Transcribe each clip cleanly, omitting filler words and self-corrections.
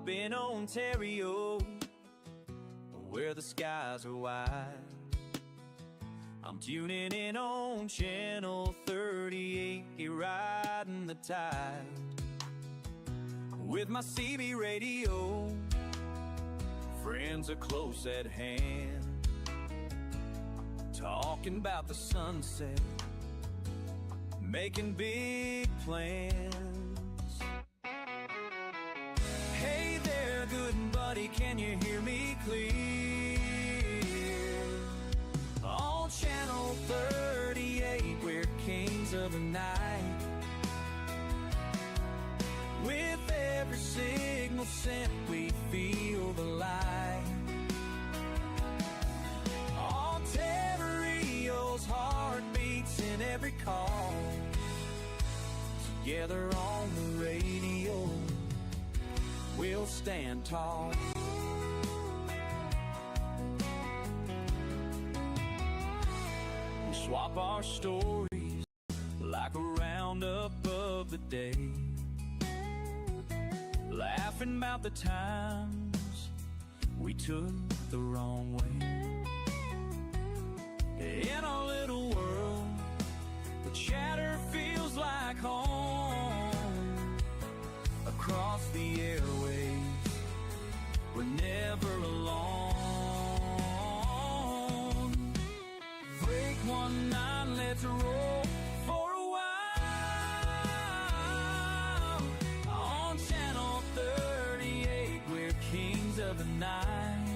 up in Ontario, where the skies are wide. I'm tuning in on channel 38, riding the tide with my CB radio. Friends are close at hand, talking about the sunset, making big plans. Hey there, good buddy, can you hear me clear? On channel 38, we're kings of the night. With every signal sent, we feel the light. Ontario's heart beats in every call. Together on the radio, we'll stand tall. We swap our stories like a roundup of the day, laughing about the times we took the wrong way. In our little world, the chatter feels like home. Across the airwaves, we're never alone. Break 19, let's roll for a while. On channel 38, we're kings of the night.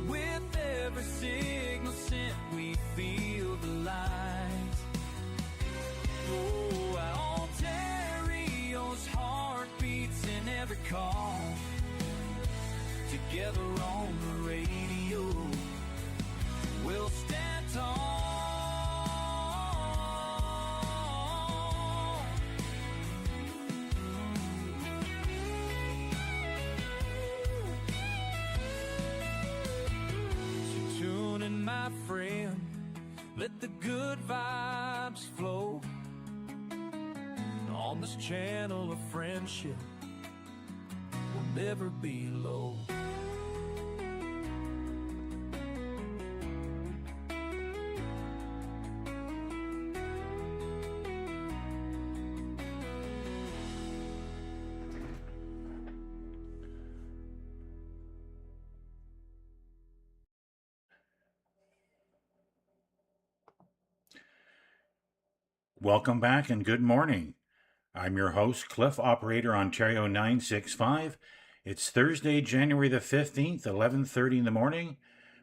With every signal sent, we feel the light. Oh, Ontario's heart beats in every call. Together on the radio, we'll stand tall. So tune in, my friend, let the good vibes flow. On this channel of friendship, we'll never be low. Welcome back and good morning. I'm your host, Cliff, operator Ontario 965. It's Thursday, January the 15th, 11:30 in the morning.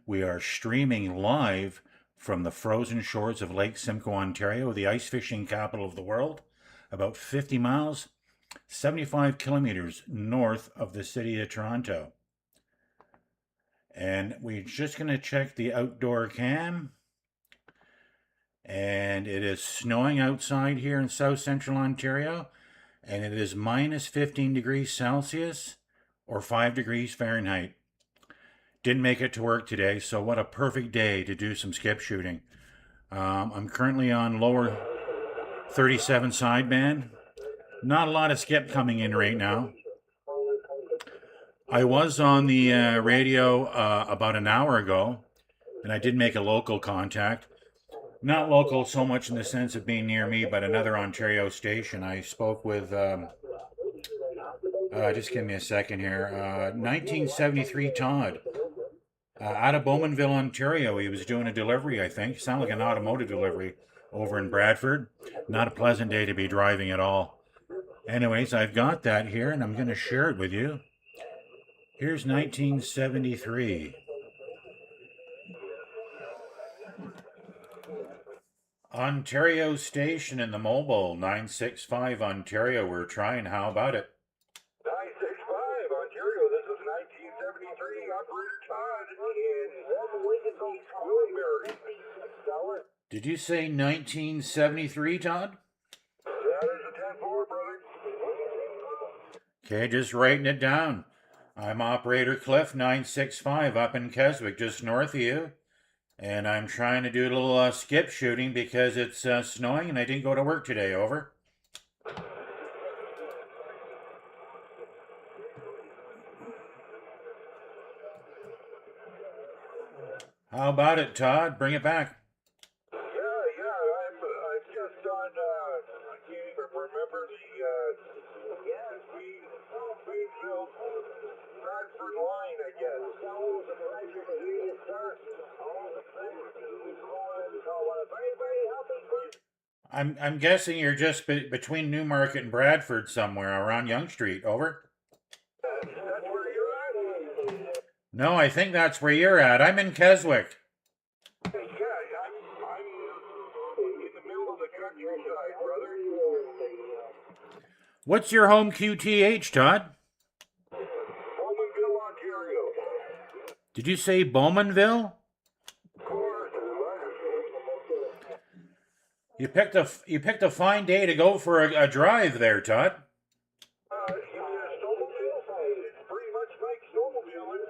We are streaming live from the frozen shores of Lake Simcoe, Ontario, the ice fishing capital of the world, about 50 miles, 75 kilometers north of the city of Toronto. And we're just going to check the outdoor cam. And it is snowing outside here in south central Ontario, and it is minus 15 degrees Celsius or 5 degrees Fahrenheit. Didn't make it to work today, so what a perfect day to do some skip shooting. I'm currently on lower 37 sideband. Not a lot of skip coming in right now. I was on the radio about an hour ago, and I did make a local contact. Not local so much in the sense of being near me, but another Ontario station. I spoke with, just give me a second here, 1973 Todd, out of Bowmanville, Ontario. He was doing a delivery, I think. Sounded like an automotive delivery over in Bradford. Not a pleasant day to be driving at all. Anyways, I've got that here, and I'm going to share it with you. Here's 1973. Ontario station in the mobile, 965 Ontario. We're trying. How about it? 965 Ontario, this is 1973. Operator Todd in Squamberry. Did you say 1973, Todd? That is a 10-4, brother. Okay, just writing it down. I'm operator Cliff, 965, up in Keswick, just north of you. And I'm trying to do a little skip shooting because it's snowing and I didn't go to work today. Over. How about it, Todd? Bring it back. Yeah, I'm just on, I can't even remember the, Queensville, Bradford line, I guess. I'm guessing you're just between Newmarket and Bradford somewhere around Yonge Street. Over. That's where you're at? No, I think that's where you're at. I'm in Keswick. Yeah, I'm in the middle of the countryside, brother. What's your home QTH, Todd? Bowmanville, Ontario. Did you say Bowmanville? Of course. You picked a fine day to go for a drive there, Todd. Snowmobile? It's pretty much like snowmobiling.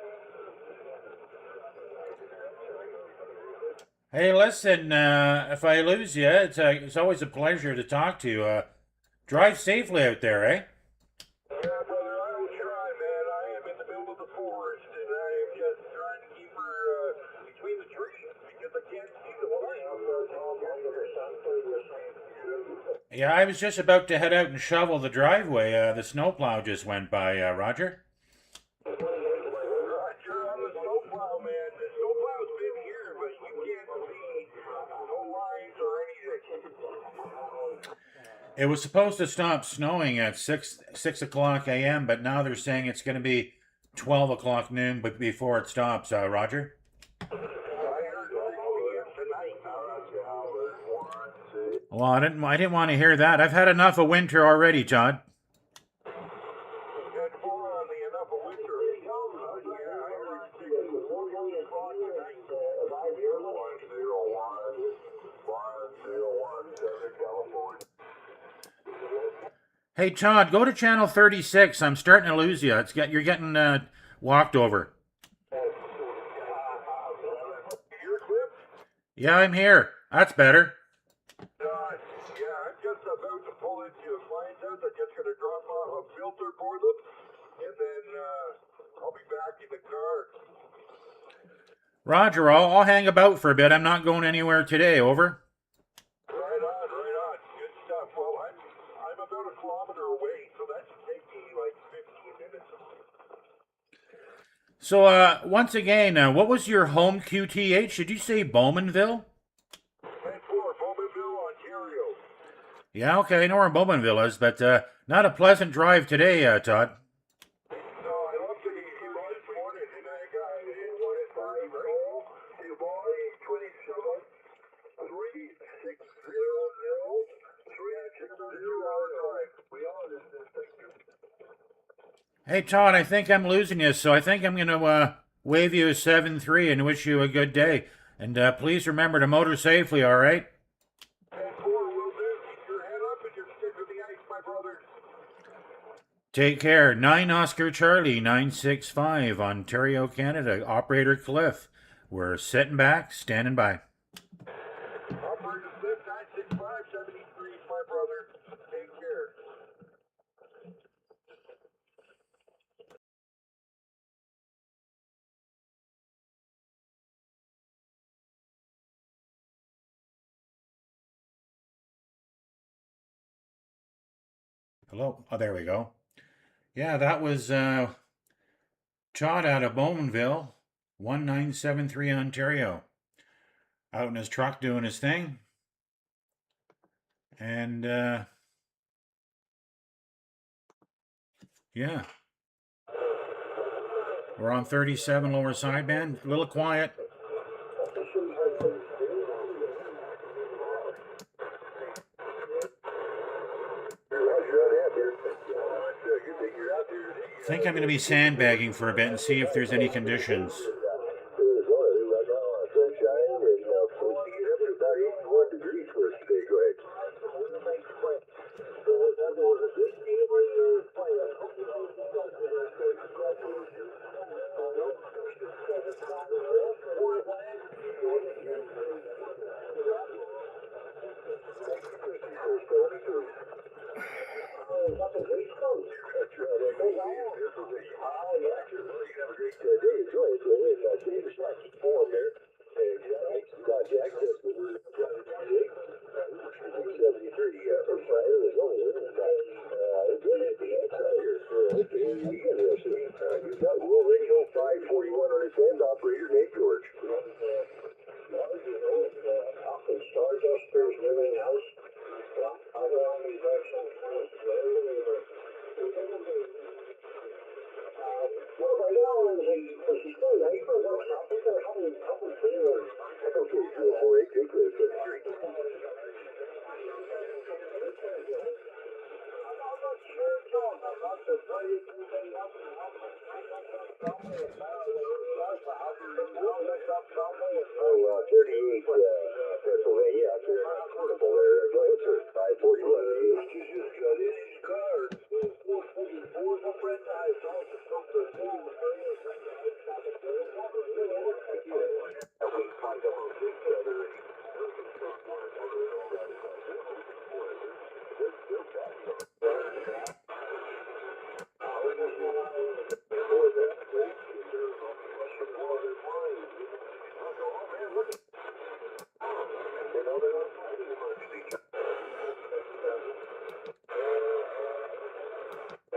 Hey, listen. If I lose you, it's always a pleasure to talk to you. Drive safely out there, eh? Yeah, brother, I will try, man. I am in the middle of the forest, and I am just trying to keep her between the trees because I can't see the line. Yeah, I was just about to head out and shovel the driveway. The snowplow just went by, Roger. Roger, I'm a snowplow, man. The snowplow's been here, but you can't see no lines or anything. It was supposed to stop snowing at 6 o'clock a.m., but now they're saying it's going to be 12 o'clock noon, but before it stops, Roger. Well, I didn't want to hear that. I've had enough of winter already, Todd. Hey, Todd, go to channel 36. I'm starting to lose you. You're getting walked over. Yeah, I'm here. That's better. Yeah, I'm just about to pull into a client's house. I'm just going to drop off a filter for them, and then I'll be back in the car. Roger, I'll hang about for a bit. I'm not going anywhere today. Over. Right on. Good stuff. Well, I'm about a kilometer away, so that should take me like 15 minutes. So, once again, what was your home QTH? Did you say Bowmanville? Bowmanville, Ontario. Yeah, okay, I know where Bowmanville is, but not a pleasant drive today, Todd. No, I looked at it this morning, and I got it wanted by roll. The boy 27 3600 drive. We all just thank you. Hey, Todd, I think I'm losing you, so I think I'm going to wave you a 7-3 and wish you a good day. And please remember to motor safely, all right? Take care. 9 Oscar Charlie 965, Ontario, Canada. Operator Cliff. We're sitting back, standing by. Operator Cliff 965, 73, my brother. Take care. Hello. Oh, there we go. Yeah, that was Todd out of Bowmanville, 1973, Ontario. Out in his truck doing his thing. And, yeah. We're on 37 lower sideband. A little quiet. I think I'm going to be sandbagging for a bit and see if there's any conditions. everything else. Well, I'll go on these directions. Well, right now, she's still late for work. I think they're having a couple of videos. Okay, 248, take this. Oh, 38, Pennsylvania, out there, portable there. Go ahead, sir. 541. She's just got in his car.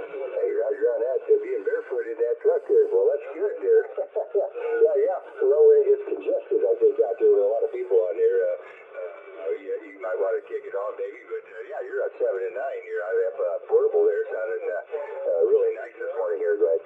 Hey, Roger on that. Being barefoot in that truck there. Well, that's good there. yeah. Well, it's congested, I think, out there with a lot of people on there. Yeah, you might want to kick it off, maybe. But, yeah, you're at 7 and 9 here. I have portable there. Sounded really nice this morning here. Go ahead.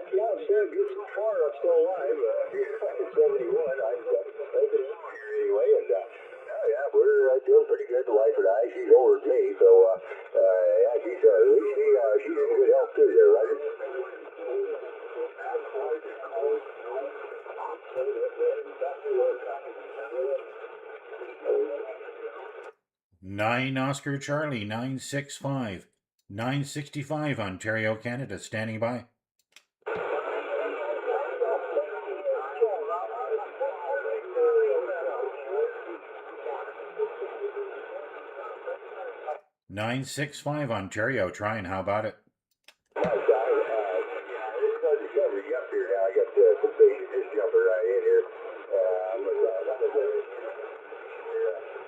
Yeah, sure. Good so far. I'm still alive. 71. I'm making it here anyway. And, yeah, we're doing pretty good. The wife and I, she's older than me. So, yeah, she's in good health too there, right? 9 Oscar Charlie 965 965 Ontario, Canada, standing by. Nine 6-5 Ontario, trying. How about it? Yeah, it's hard to cover you up here now. I got some patients just jumping right in here.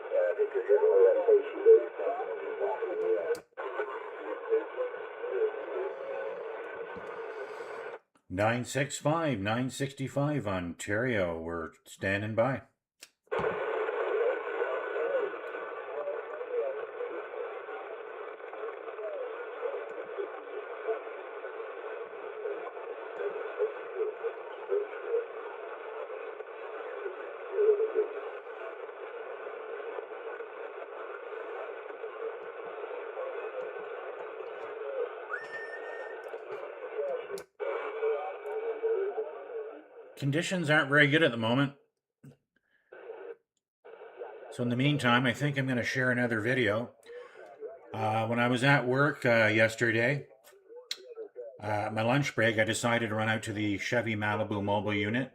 I think they're getting all that patient there. 965 965 Ontario, we're standing by. Conditions aren't very good at the moment. So in the meantime, I think I'm going to share another video. When I was at work yesterday, my lunch break, I decided to run out to the Chevy Malibu mobile unit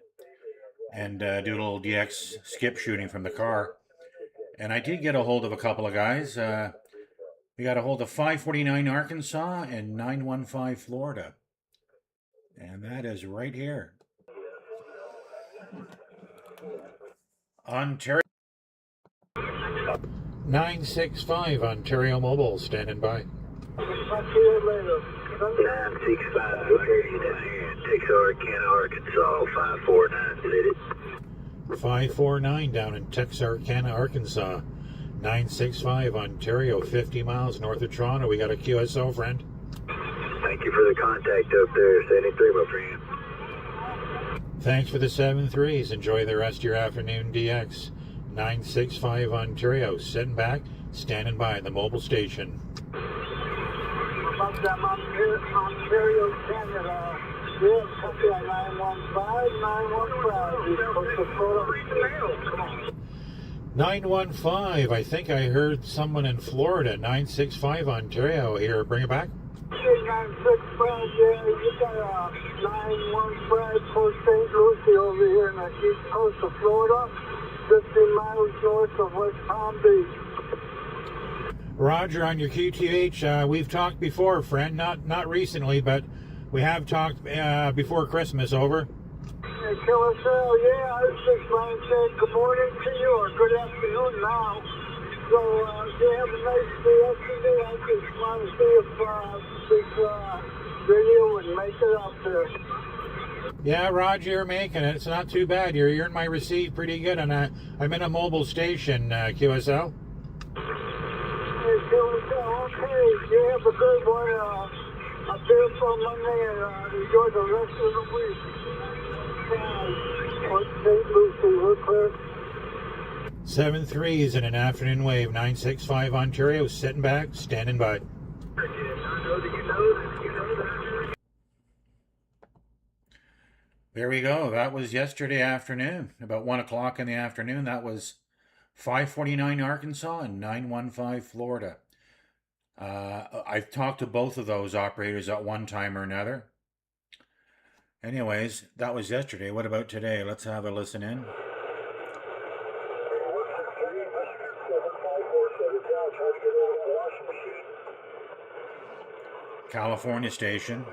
and do a little DX skip shooting from the car. And I did get a hold of a couple of guys. We got a hold of 549 Arkansas and 915 Florida. And that is right here. Ontario 965 Ontario Mobile, standing by. 965, we'll hear you down here in Texarkana, Arkansas, 549 city. 549 down in Texarkana, Arkansas. 965 Ontario, 50 miles north of Toronto. We got a QSO, friend. Thank you for the contact up there, 73, my friend. Thanks for the 7-3s. Enjoy the rest of your afternoon, DX. 965 Ontario, sitting back, standing by the mobile station. Ontario, Canada. Yes, copy at 915, 915. 915, I think I heard someone in Florida. 965 Ontario here. Bring it back. 965, yeah, you got a 915 Port St. Lucie over here in the east coast of Florida, 50 miles north of West Palm Beach. Roger, on your QTH, we've talked before, friend. Not recently, but we have talked before Christmas. Over. Hey, Killer, yeah, I was just saying good morning to you, or good afternoon now. So, you have a nice day yesterday. I just want to see if this radio would make it up there. Yeah, Roger, you're making it. It's not too bad. You're hearing my receive pretty good, and I'm in a mobile station, QSL. Hey, QSL, okay. You have a good one up there for Monday, and enjoy the rest of the week. Port St. Lucie, real quick. 7-3s in an afternoon wave, 965 Ontario, sitting back, standing by. There we go. That was yesterday afternoon, about 1 o'clock in the afternoon. That was 549 Arkansas and 915 Florida. I've talked to both of those operators at one time or another. Anyways, that was yesterday. What about today? Let's have a listen in. California station.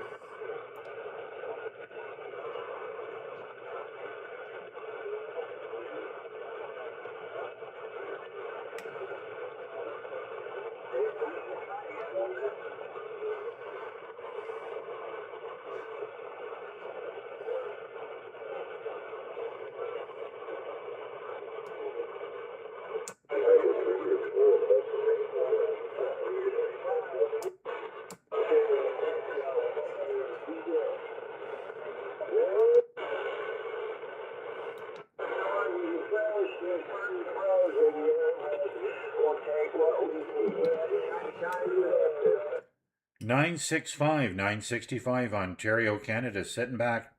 Nine 965 Ontario, Canada, sitting back,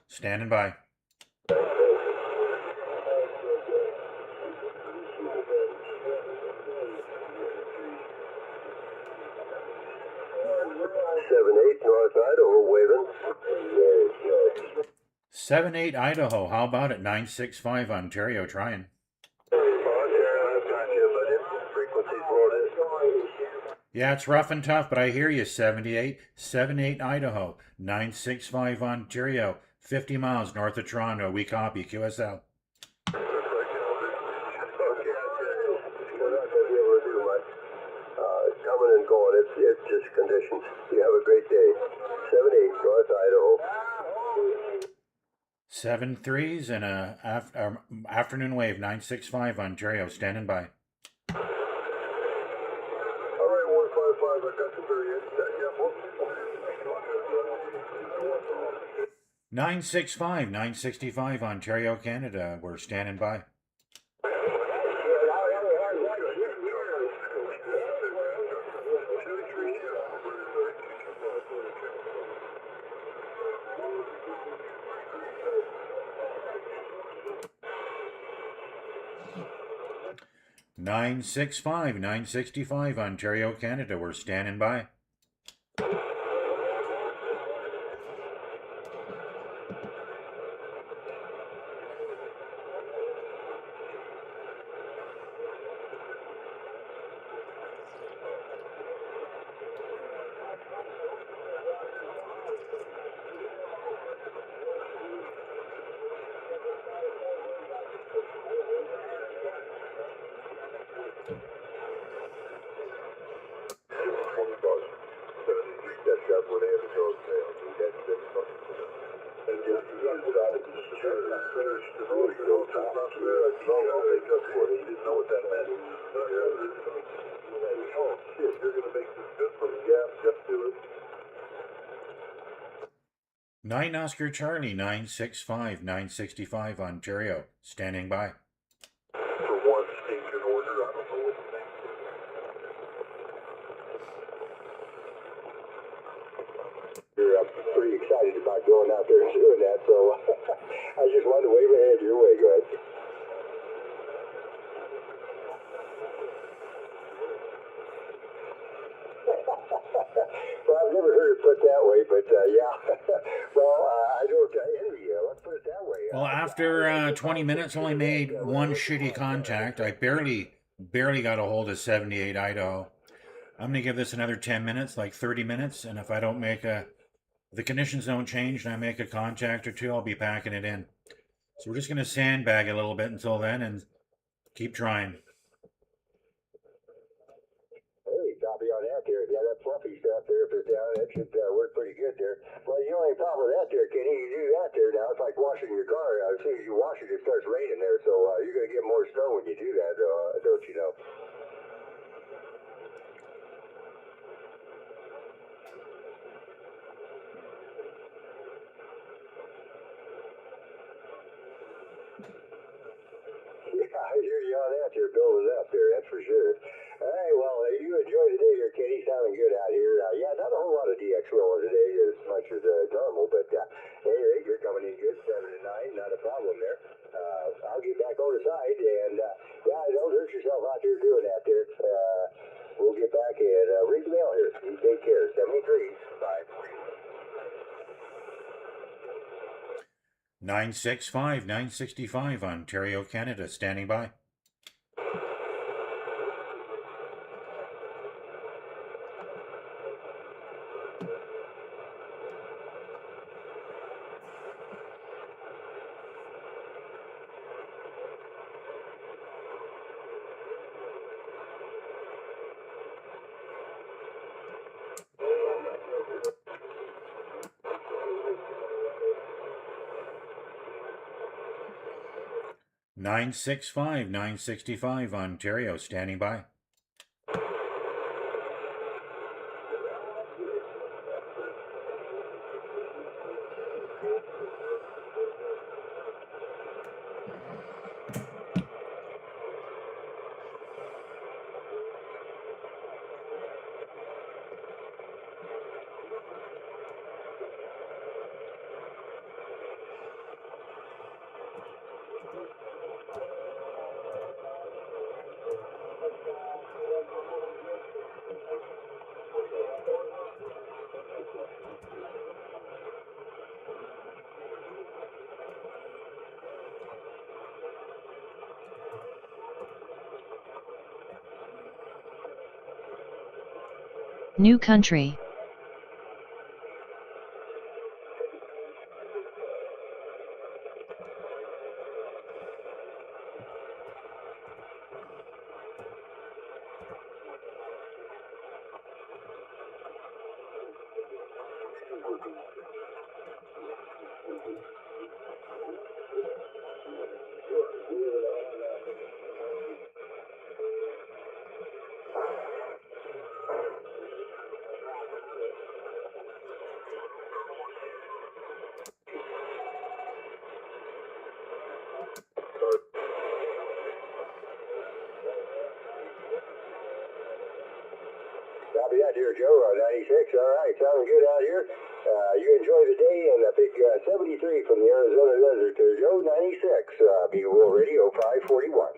standing by. North Idaho, waving. 7-8 Idaho, how about it? 965 Ontario, trying. Yeah, it's rough and tough, but I hear you. 7-8 Idaho, 965 Ontario, 50 miles north of Toronto. We copy, QSL. Coming and going, it's just conditions. You have a great day. 7-8 North Idaho. 7-3s and a afternoon wave, 965 Ontario, standing by. All right, 155, I got some variants. 965 Ontario, Canada, we're standing by. Nine 965 Ontario, Canada, we're standing by. Nine Oscar Charlie, 965 Ontario, standing by. For one station order, I don't know what the name is. You're pretty excited about going out there and doing that, so I just wanted to wave a hand your way. Go ahead. Well, I've never heard it put that way, but yeah. Well, I don't envy you. Let's put it that way. Well, after 20 minutes, only made one shitty contact. I barely got a hold of 78 Idaho. I'm going to give this another 10 minutes, like 30 minutes, and if I don't make the conditions don't change and I make a contact or two, I'll be packing it in. So we're just going to sandbag a little bit until then and keep trying. Hey, copy on that there. Yeah, that fluffy stuff there, if it's down, that should work pretty good there. Well, the only problem with that there, Kenny, you do that there now, it's like washing your car. As soon as you wash it, it starts raining there, so you're going to get more snow when you do that, don't you know? Yeah, I hear you on that. You're building up there, that's for sure. All right, well, you enjoy the day here, Kenny. Sounding good out here. Yeah, not a whole lot of DX rolling today as much as normal, but anyway, you're coming in good, 7 to 9, not a problem there. I'll get back on the side, and yeah, don't hurt yourself out there doing that there. We'll get back and read the mail here. You take care. 73 5. 965 965 Ontario, Canada, standing by. Nine 965 Ontario, standing by. New country. Copy that, dear Joe. 96. All right, sounding good out here. You enjoy the day, and a big 73 from the Arizona desert there, Joe. 96. Be-Will Radio 541.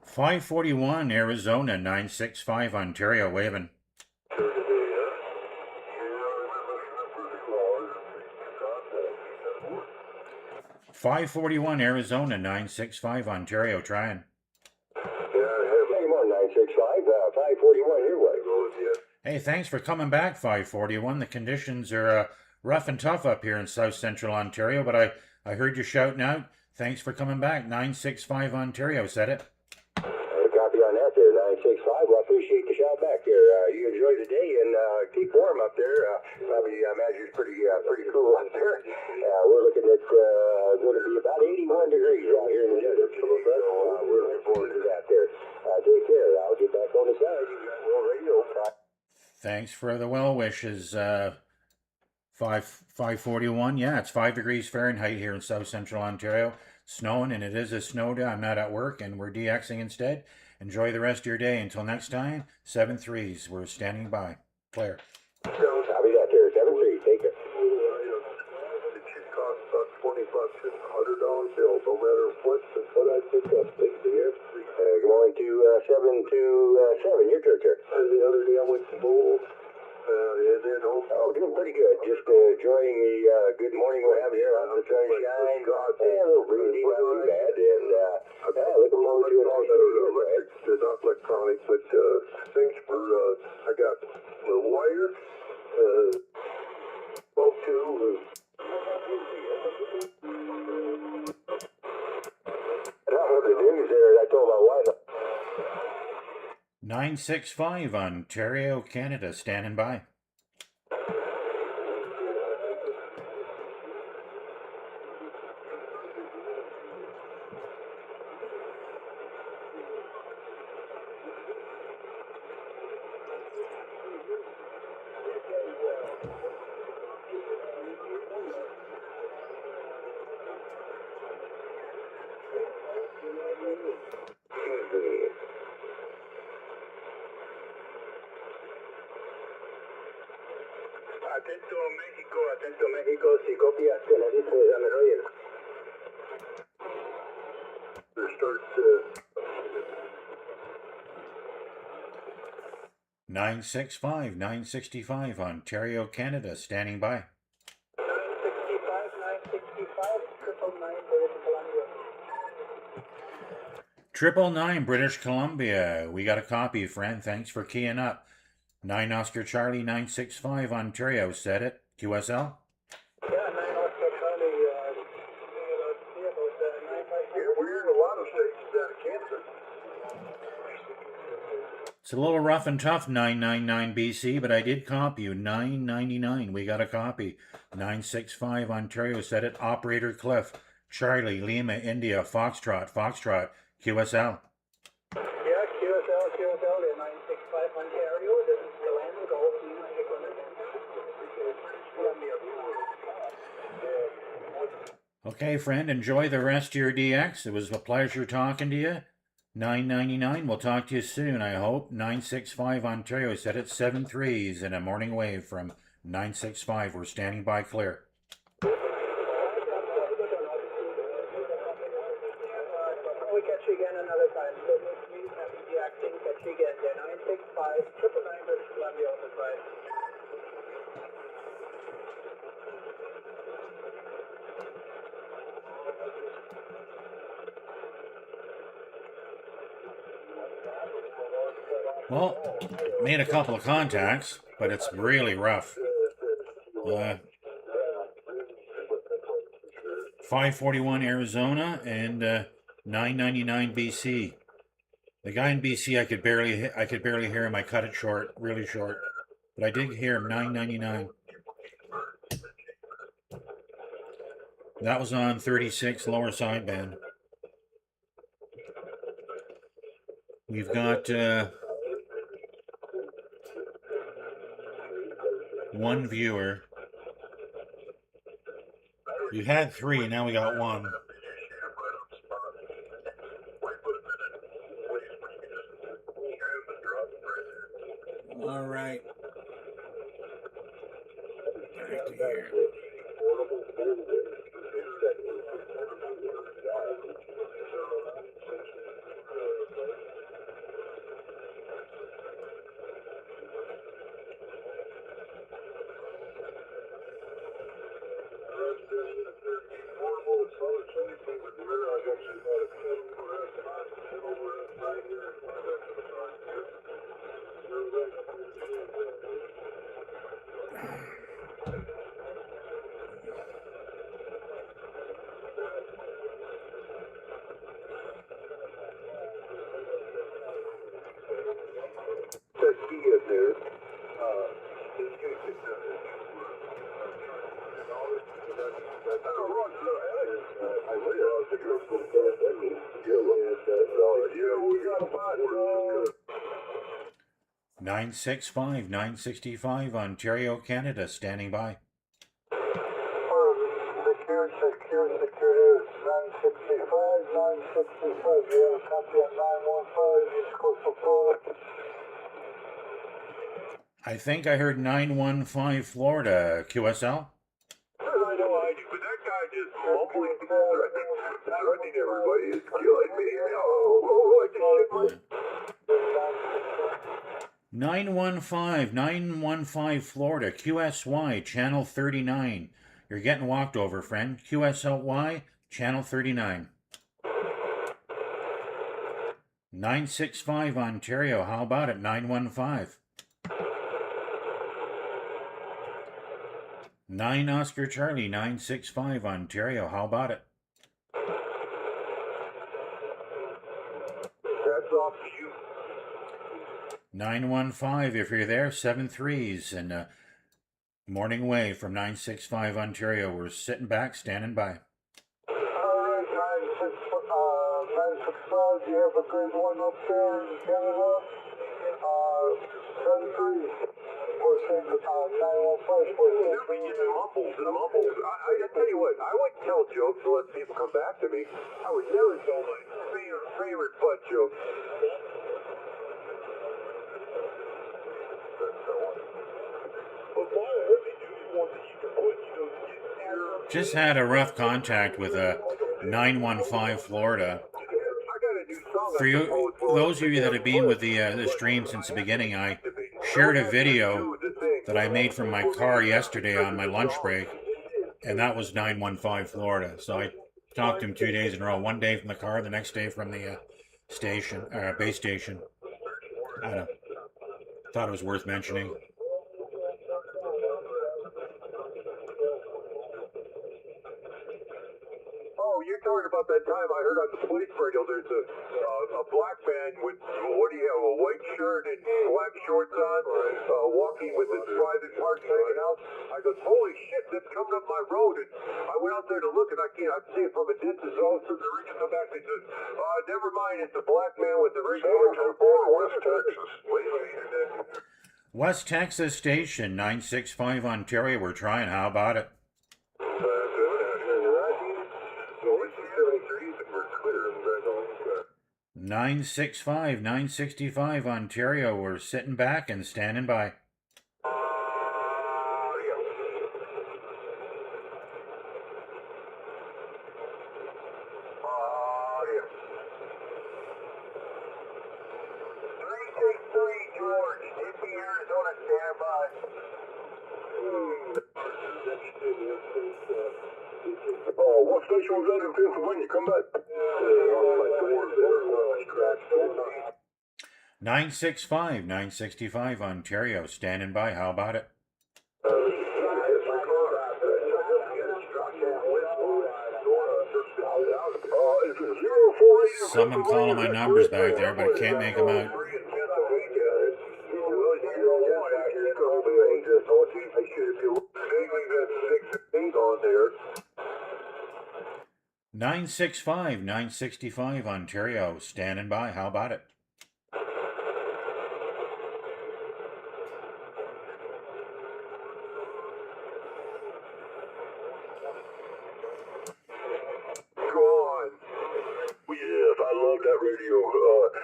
541 Arizona, 965 Ontario, waving. 541 Arizona, 965 Ontario, trying. Hey, come on, 965. 541 your way. Hey, thanks for coming back, 541. The conditions are rough and tough up here in South Central Ontario, but I heard you shouting out. Thanks for coming back. 965 Ontario said it. Copy on that there, 965. Well, I appreciate the shout back there. You enjoy the day and keep warm up there. Probably, I imagine it's pretty cool up there. We're looking at going to be about 81 degrees out here in the desert. We're looking forward to that there. Take care. I'll get back on the side. You got World Radio. Thanks for the well wishes. 541. Yeah, it's 5 degrees Fahrenheit here in South Central Ontario. Snowing, and it is a snow day. I'm not at work, and we're DXing instead. Enjoy the rest of your day. Until next time, 7-3s. We're standing by. Claire. Copy that there. 7-3. Take it. It should cost about $20 and $100 bill, no matter what I pick up. Good morning to 727. Your turn, sir. The other day I went to Bull. Doing pretty good. Just enjoying the good morning we have here on the sunshine. A little breezy, not too bad. And looking forward to a nice day here. They're not electronic, but things for, I got the wire, spoke to. I don't know the news there. I told my wife. 965 Ontario, Canada, standing by. Atento México, si copias que le dice, dámelo oye. Start, 965 965 Ontario, Canada, standing by. 999 British Columbia. We got a copy, friend. Thanks for keying up. 9 Oscar Charlie 965 Ontario. Said it. QSL? Yeah, 9 Oscar Charlie, we're in a lot of states out of Kansas. It's a little rough and tough, 999 BC, but I did copy you. 999. We got a copy. 965 Ontario. Said it. Operator Cliff. Charlie, Lima, India, Foxtrot, QSL. Yeah, QSL, the 965 Ontario, this is Joanne Golf, Okay, friend, enjoy the rest of your DX. It was a pleasure talking to you. 999, we'll talk to you soon, I hope. 965 Ontario, said it. 7 3s and a morning wave from 965. We're standing by clear. We catch you again another time. So the acting, catch you again. 965, 999 British Columbia on the side. Well, made a couple of contacts, but it's really rough. 541 Arizona and 999 BC. The guy in BC, I could barely hear him. I cut it short, really short, but I did hear him. 999. That was on 36 lower sideband. We've got one viewer. We had 3, now we got 1. All right. Back to here. Nine 965 Ontario, Canada, standing by. Secure, 965, 965, you have a copy at 915, East Coastal Florida. I think I heard 915 Florida, QSL. I know I do, but that guy just mumbling, threatening everybody is killing me. I just 915 Florida, QSY, channel 39. You're getting walked over, friend. QSLY, channel 39. 965 Ontario, how about it? 915. 9 Oscar Charlie, 965 Ontario, how about it? That's off to you. 915, if you're there, 7-3s, and morning wave from 965 Ontario. We're sitting back, standing by. Alright, 965, you have a good one up there in Canada. 7-3. We're saying 915. We're saying mumbles. I tell you what, I would tell jokes to let people come back to me. I would never tell my favorite butt joke. Just had a rough contact with a 915 Florida. For you, those of you that have been with the stream since the beginning, I shared a video that I made from my car yesterday on my lunch break, and that was 915 Florida. So I talked to him 2 days in a row. One day from the car, the next day from the station, base station. I don't know. Thought it was worth mentioning. Oh, you're talking about that time I heard on the police radio there's a black man with, what do you have, a white shirt and black shorts on, walking with his private parts hanging out. I goes, holy shit, that's coming up my road. And I went out there to look, and I see it from a distance. All of a sudden, they're reaching come back and they said, never mind, it's a black man with the red shorts on. West Texas. Wait a minute. West Texas Station, 965 Ontario. We're trying. How about it? 965, 965 Ontario. We're sitting back and standing by. What station was that in Pennsylvania? Come back. 965, 965 Ontario. Standing by. How about it? Someone calling my numbers back there, but I can't make them out. 965, 965 Ontario. Standing by. How about it?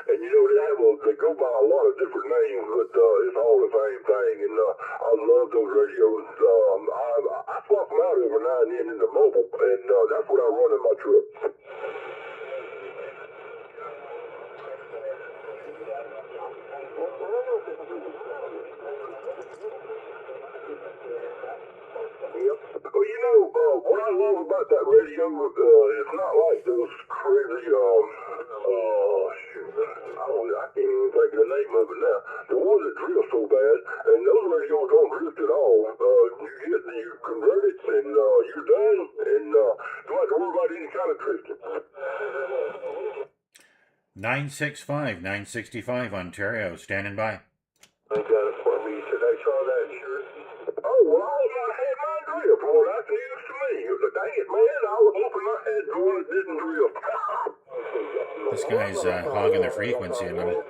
And you know, they go by a lot of different names, but it's all the same thing. And I love those radios. I swap them out every now and then in the mobile, and that's what I run in my truck. Well, you know, what I love about that radio, it's not like those crazy, I can't even think of the name of it now. The ones that drift so bad, and those radios don't drift at all. You convert it, and you're done, and don't have to worry about any kind of drifting. 965, 965 Ontario. Standing by. They got it for me today, saw that shirt. Oh, well, I had mine drift. Well, that's news to me. Dang it, man, I was hoping I had one that didn't drift. This guy's hogging the frequency a little.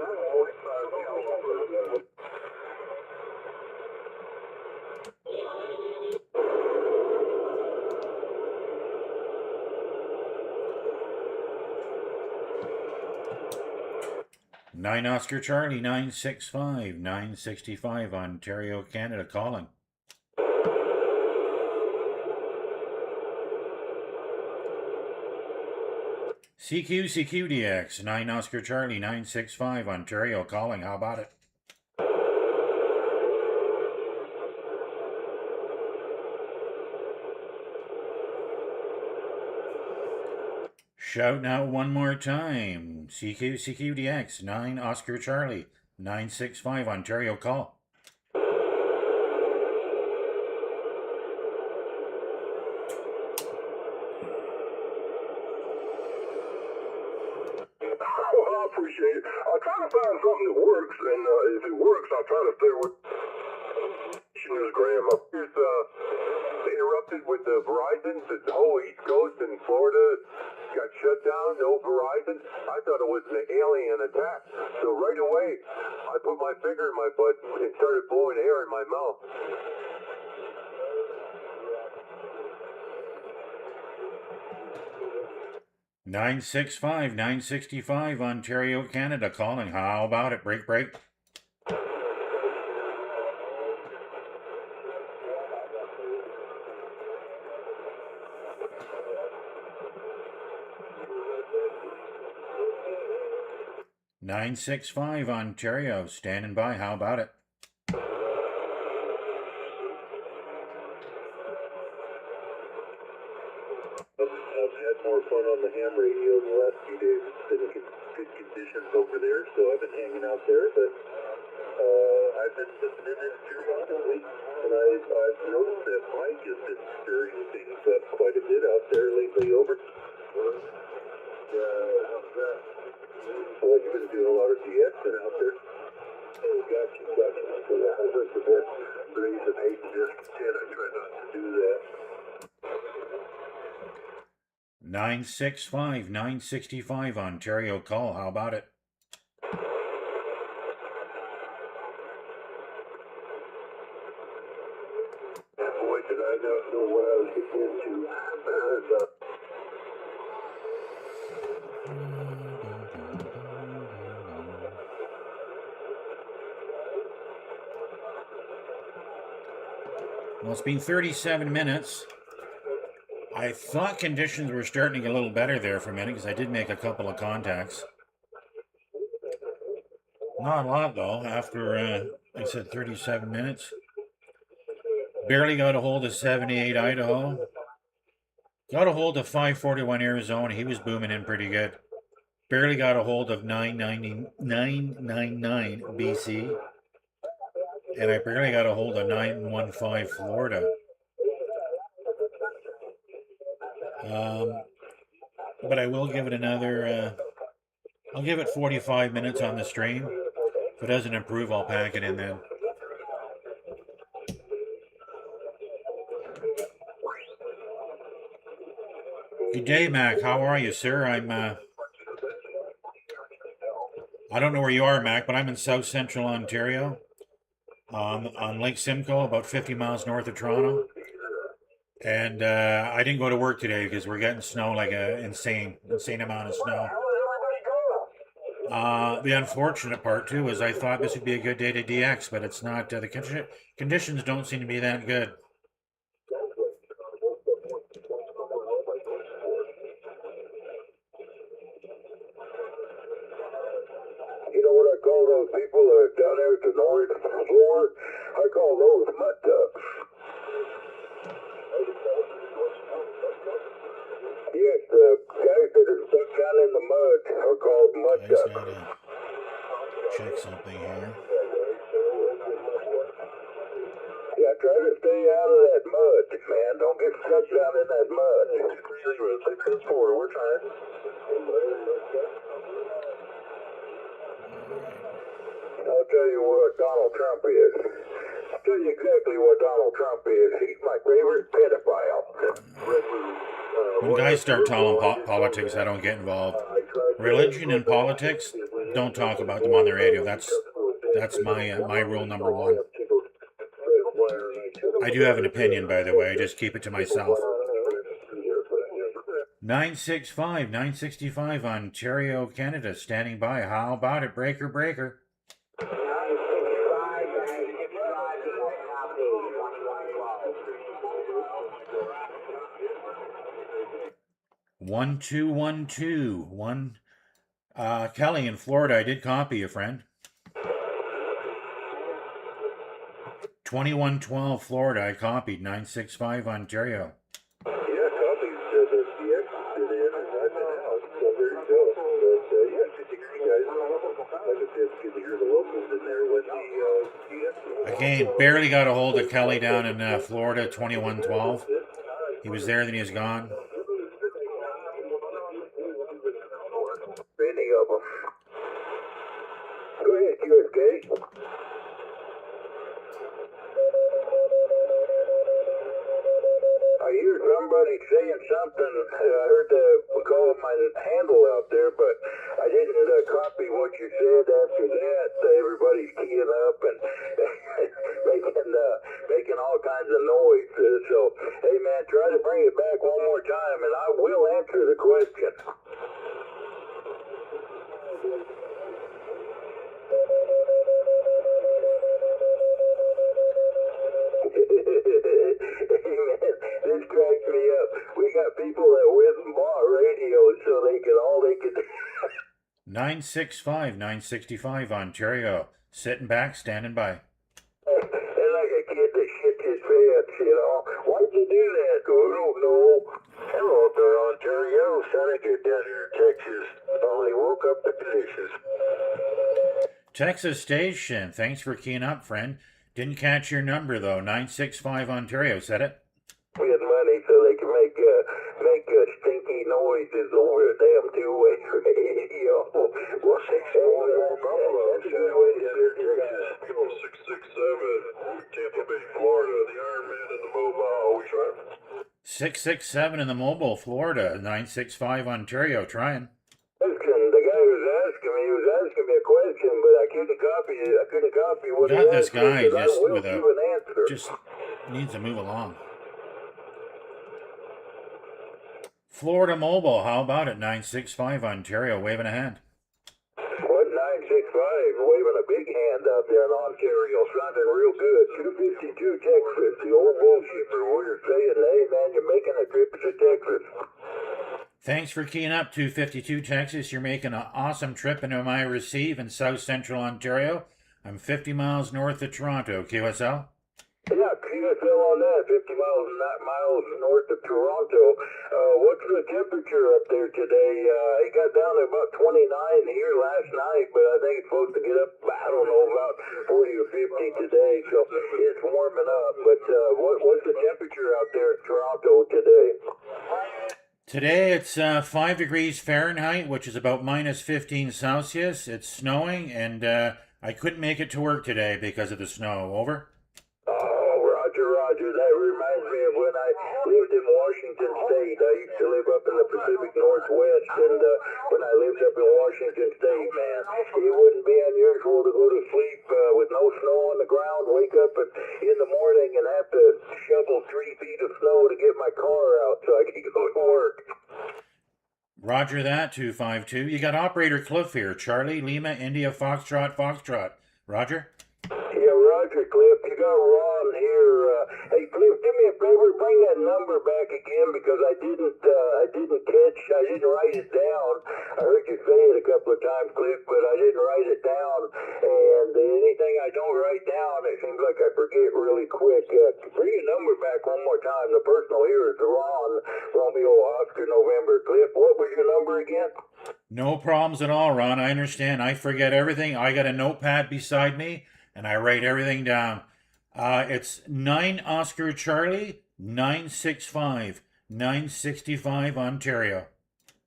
Nine Oscar Charlie, 965, 965 Ontario, Canada, calling. CQDX, 9 Oscar Charlie, 965 Ontario, calling. How about it? Shout out one more time. CQDX, 9 Oscar Charlie, 965 Ontario, call. I appreciate it. I try to find something that works, and if it works, I'll try to stay with Graham. Here's interrupted with the Verizon. The whole East Coast in Florida got shut down. No Verizon. I thought it was an alien attack. So right away, I put my finger in my butt and started blowing air in my mouth. Nine 965 Ontario, Canada calling. How about it? Break. 965 Ontario, standing by. How about it? I've had more fun on the ham radio the last few days. It's been good conditions over there, so I've been hanging out there. But I've been listening in periodically, and I've noticed that Mike has been stirring things up quite a bit out there lately. Over. How's that? Well, you've been doing a lot of DXing out there. Oh, gotcha. So yeah, I just a bit breeze and hate to just pretend I try not to do that. 965 965 Ontario call. How about it? Boy, did I not know what I was getting into. Well, it's been 37 minutes. I thought conditions were starting to get a little better there for a minute because I did make a couple of contacts. Not a lot, though, after, I said 37 minutes. Barely got a hold of 78 Idaho. Got a hold of 541 Arizona. He was booming in pretty good. Barely got a hold of 999 BC. And I barely got a hold of 915 Florida. But I will give it another, I'll give it 45 minutes on the stream. If it doesn't improve, I'll pack it in then. Good day, Mac. How are you, sir? I don't know where you are, Mac, but I'm in South Central Ontario. On Lake Simcoe, about 50 miles north of Toronto. And I didn't go to work today because we're getting snow, like an insane amount of snow. The unfortunate part, too, is I thought this would be a good day to DX, but it's not. The conditions don't seem to be that good. You know what I call those people down there at the north floor? I call those mud ducks. Yes, the guys that are stuck down in the mud are called mud I just ducks. gotta check something here. Yeah, try to stay out of that mud, man. Don't get stuck down in that mud. 664, we're trying. I'll tell you what Donald Trump is. I'll tell you exactly what Donald Trump is. He's my favorite pedophile. When guys start talking politics, I don't get involved. Religion and politics, don't talk about them on the radio. That's my rule number one. I do have an opinion, by the way. I just keep it to myself. 965 965 Ontario, Canada, standing by. How about it? Breaker. 1212. Kelly in Florida, I did copy you, friend. 2112 Florida, I copied. 965 Ontario. Yeah, copies. The DX is in and I've been out, so there you go. But yeah, good to hear you guys. Like I said, it's good to hear the locals in there when the DX. Again, barely got a hold of Kelly down in Florida, 2112. He was there, then he was gone. Many of them. good, Kate. I hear somebody saying something. I heard we call my handle out there, but I didn't copy what you said after that. Everybody's keying up and making all kinds of noise. So, hey man, try to bring it back one more time, and I will answer the question. This cracks me up. We got people that with bought radios so they can 965, 965 Ontario. Sitting back, standing by. and like a kid that shit his pants, you know. Why'd you do that? I don't know. Hello up there, Ontario. Sounded good down here in Texas. Only woke up the dishes. Texas station. Thanks for keying up, friend. Didn't catch your number though. 965 Ontario. Said it? With money so they can make stinky noises over the damn two-way radio. Well, 641 Buffalo. That's a good way to do it. 667, Tampa Bay, Florida. The Iron Man and the Mobile. We try. 667 in the mobile, Florida. 965 Ontario. Trying. Listen, the guy was asking me a question, but I couldn't copy it. I couldn't copy what he Got asked this guy me, but just I will with give a an answer. just needs to move along. Florida mobile. How about it? 965 Ontario. Waving a hand. What 965? Waving a big hand out there in Ontario, sounding real good. 252 Texas, the old bullshipper. We're saying, hey man, you're making a trip to Texas. Thanks for keying up 252 Texas. You're making an awesome trip into my receive in South Central Ontario. I'm 50 miles north of Toronto. QSL? Yeah, QSL on that, 50 miles north of Toronto. What's the temperature up there today? It got down to about 29 here last night, but I think it's supposed to get up, I don't know, about 40 or 50 today, so it's warming up. But what's the temperature out there in Toronto today? Today it's 5 degrees Fahrenheit, which is about minus 15 Celsius. It's snowing, and I couldn't make it to work today because of the snow. Over? Roger. That reminds me of when I lived in Washington State. I used to live up in the Pacific Northwest, and when I lived up in Washington State, man, it wouldn't be unusual to go to sleep with no snow on the ground, wake up in the morning and have to shovel 3 feet of snow to get my car out so I could go to work. Roger that, 252. You got operator Cliff here. Charlie, Lima, India, Foxtrot. Roger? Yeah, Roger, Cliff. You got Ron here. Hey, Cliff, do me a favor. Bring that number back again because I didn't write it down. I heard you say it a couple of times, Cliff, but I didn't write it down. And anything I don't write down, it seems like I forget really quick. Bring your number back one more time. The personal here is Ron, Romeo, Oscar, November. Cliff, what was your number again? No problems at all, Ron. I understand. I forget everything. I got a notepad beside me, and I write everything down. It's 9 Oscar Charlie, 965, 965 Ontario.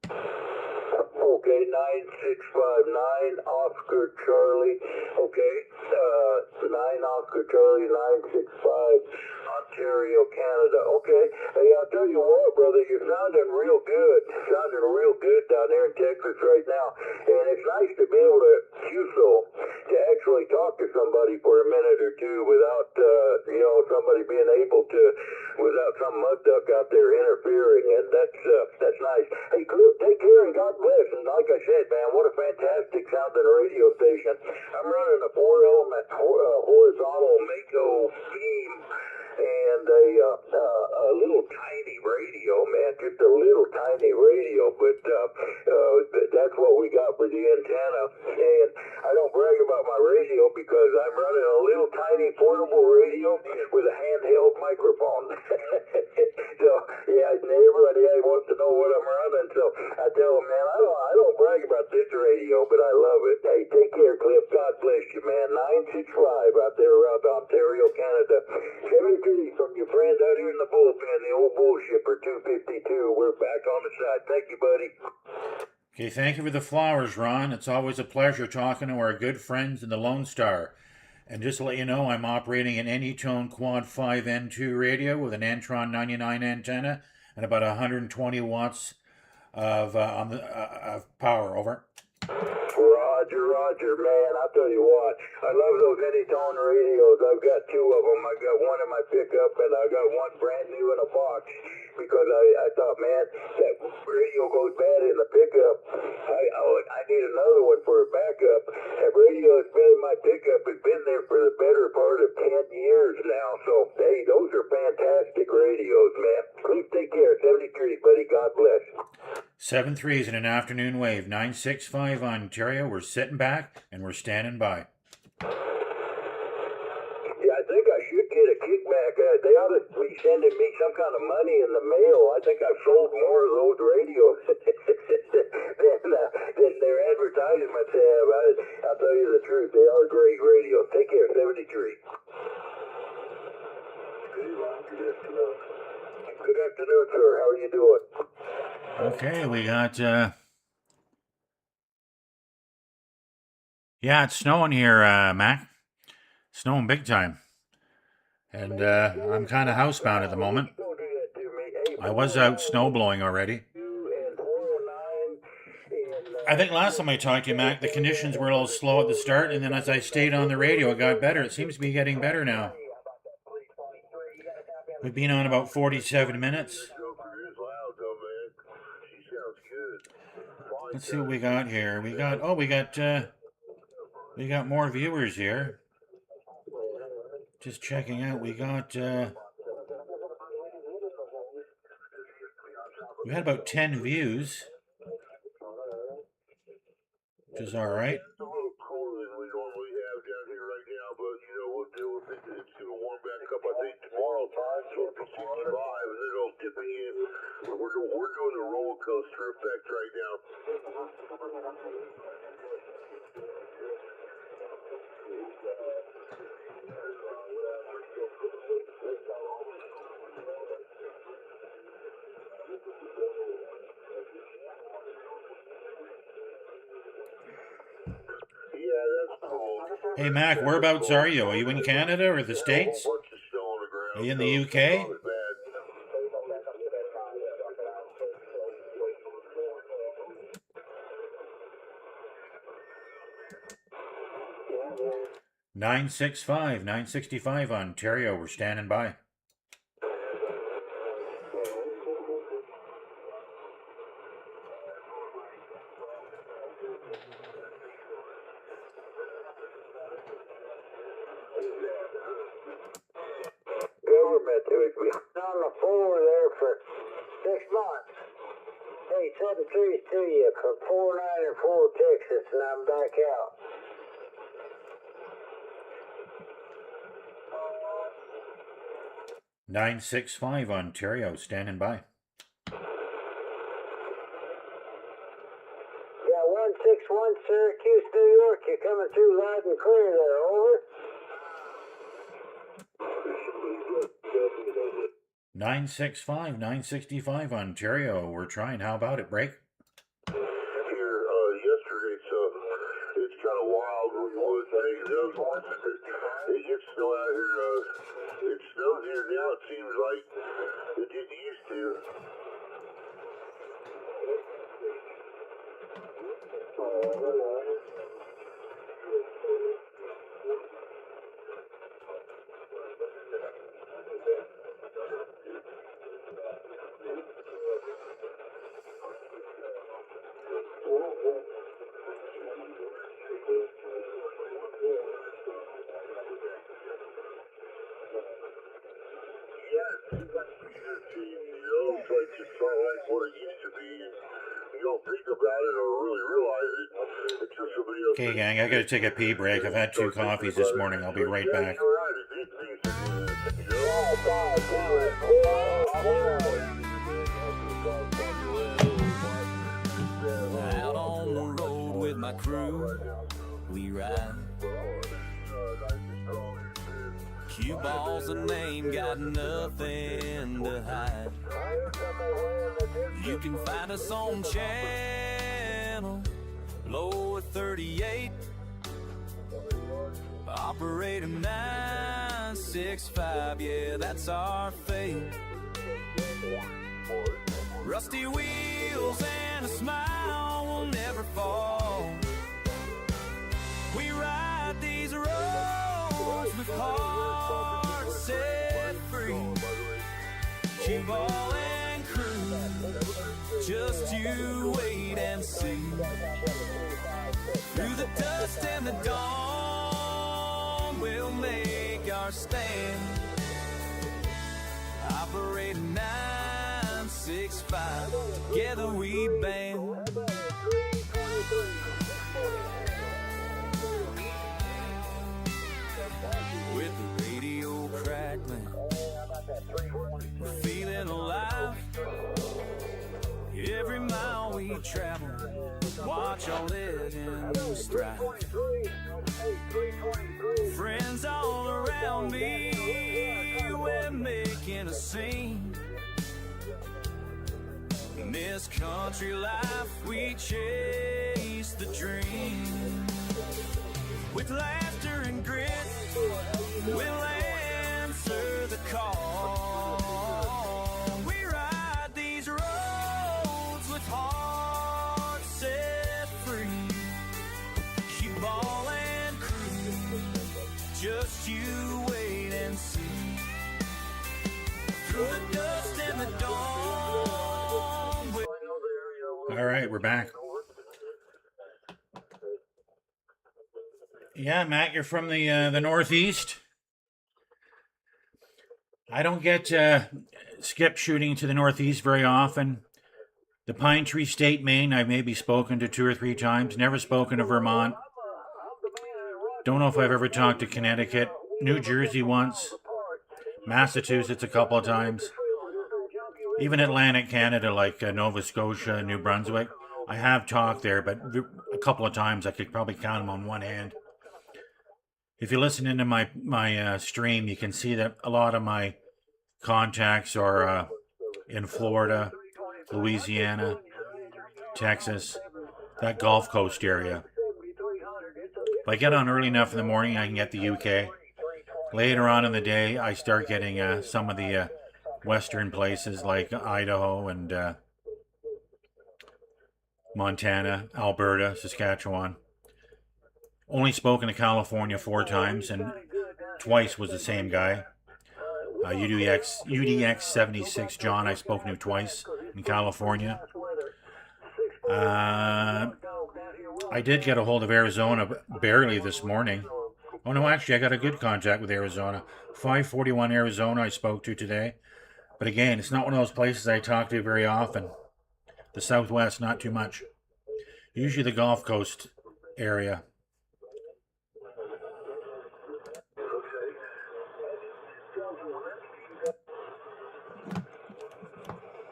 Okay, 9659 Oscar Charlie. Okay, 9 Oscar Charlie, 965 Ontario, Canada. Okay, hey, I'll tell you what, brother, you're sounding real good. Sounding real good down there in Texas right now. And it's nice to be able to to actually talk to somebody for a minute or two without, somebody being able to, without some mud duck out there interfering. And that's nice. Hey, Cliff, take care and God bless. And like I said, man, what a fantastic sounding radio station. I'm running a 4-element horizontal Mako beam and a little tiny radio, man, just a little tiny radio, but that's what we got for the antenna. And I don't brag about my radio because I'm running a little tiny portable radio with a handheld microphone. So yeah, everybody wants to know what I'm running, so I tell them, man, I don't brag about this radio, but I love it. Hey, take care, Cliff. God bless you, man. 965 out there around Ontario, Canada. 73 from your friend out here in the bullpen, the old bullshipper 252. We're back on the side. Thank you, buddy. Okay, thank you for the flowers, Ron. It's always a pleasure talking to our good friends in the Lone Star. And just to let you know, I'm operating an Anytone Quad 5 N2 radio with an Antron 99 antenna and about 120 watts of power. Over. Roger, man. I'll tell you what, I love those Anytone radios. I've got two of them. I got one in my pickup, and I got one brand new in a box. Because I thought, man, that radio goes bad in the pickup. I need another one for a backup. That radio has been in my pickup. It's been there for the better part of 10 years now. So, hey, those are fantastic radios, man. Please take care. 73, buddy. God bless. 7.3 in an afternoon wave. 965 Ontario. We're sitting back and we're standing by. Yeah, I think I should get a kickback. They ought to be sending me some kind of money in the mail. I think I've sold more of those radios than their advertisements have. I'll tell you the truth. They are great radios. Take care, 73. Good afternoon, sir. How are you doing? Okay, we got, yeah, it's snowing here, Mac. Snowing big time. And I'm kind of housebound at the moment. I was out snow blowing already. I think last time I talked to you, Mac, the conditions were a little slow at the start, and then as I stayed on the radio, it got better. It seems to be getting better now. We've been on about 47 minutes. Let's see what we got here. We got more viewers here. Just checking out. We had about 10 views, which is all right. It's a little cooler than we normally have down here right now, but you know, we'll deal with it. It's going to warm back up, I think, tomorrow time, so it'll be 65, and then it'll dip again. We're doing the roller coaster effect right now. Hey, Mac, whereabouts are you? Are you in Canada or the States? Are you in the UK? $965 Ontario. We're standing by. Government who's been on the floor there for 6 months. Hey, 7-3 to you from 494 Texas, and I'm back out. $965 Ontario, standing by. Yeah, 161 Syracuse, New York. You're coming through loud and clear there. Over. 965 Ontario. We're trying. How about it, break? Here yesterday, so it's kind of wild when you would say it gets snow out here. It snows here now. It seems like it didn't used to. It's not like what it used to be. You don't think about it or really realize it. It's just somebody else. Okay, gang, I gotta take a pee break. I've had 2 coffees this morning. I'll be right back. Out on the road with my crew, we ride. Cue balls and name got nothing to hide. You can find us on channel low at 38. Operating 965, yeah, that's our fate. Rusty wheels and a smile will never fall. We ride these roads with hearts set free. Keep ball and cruise, just you wait and see. Through the dust and the dawn, we'll make our stand. Operating 965, together we band. With the radio crackling, we're feeling alive. Every mile we travel, watch our legends thrive. Friends all around me, we're making a scene. In this country life, we chase the dream. With laughter and grit, we'll answer the call. We ride these roads with hearts set free. Keep ball and cruise, just you wait and see. Through the dust and the dawn. All right, we're back. Yeah, Matt, you're from the Northeast. I don't get skip shooting to the Northeast very often. The Pine Tree State, Maine, I've maybe spoken to 2 or 3 times. Never spoken to Vermont. Don't know if I've ever talked to Connecticut. New Jersey once. Massachusetts a couple of times. Even Atlantic Canada, like Nova Scotia, New Brunswick. I have talked there, but a couple of times I could probably count them on one hand. If you listen into my stream, you can see that a lot of my contacts are in Florida, Louisiana, Texas, that Gulf Coast area. If I get on early enough in the morning, I can get the UK. Later on in the day, I start getting some of the western places like Idaho and Montana, Alberta, Saskatchewan. Only spoken to California 4 times, and twice was the same guy. UDX 76 John, I've spoken to twice in California. I did get a hold of Arizona barely this morning. Oh no, actually I got a good contact with Arizona. 541 Arizona I spoke to today. But again, it's not one of those places I talk to very often. The Southwest, not too much. Usually the Gulf Coast area.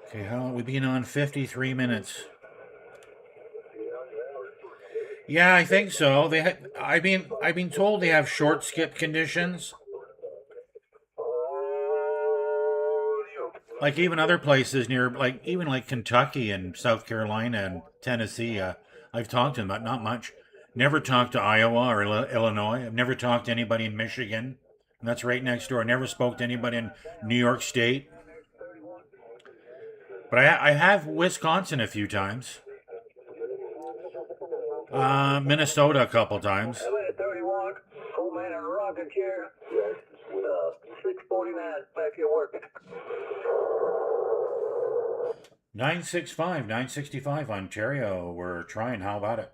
Okay, how we've been on 53 minutes. Yeah, I think so. I've been told they have short skip conditions. Like even other places near, like even like Kentucky and South Carolina and Tennessee, I've talked to them, but not much. Never talked to Iowa or Illinois. I've never talked to anybody in Michigan, and that's right next door. I never spoke to anybody in New York State. But I have Wisconsin a few times. Minnesota a couple times. 649 back here working. 965, 965 Ontario. We're trying. How about it?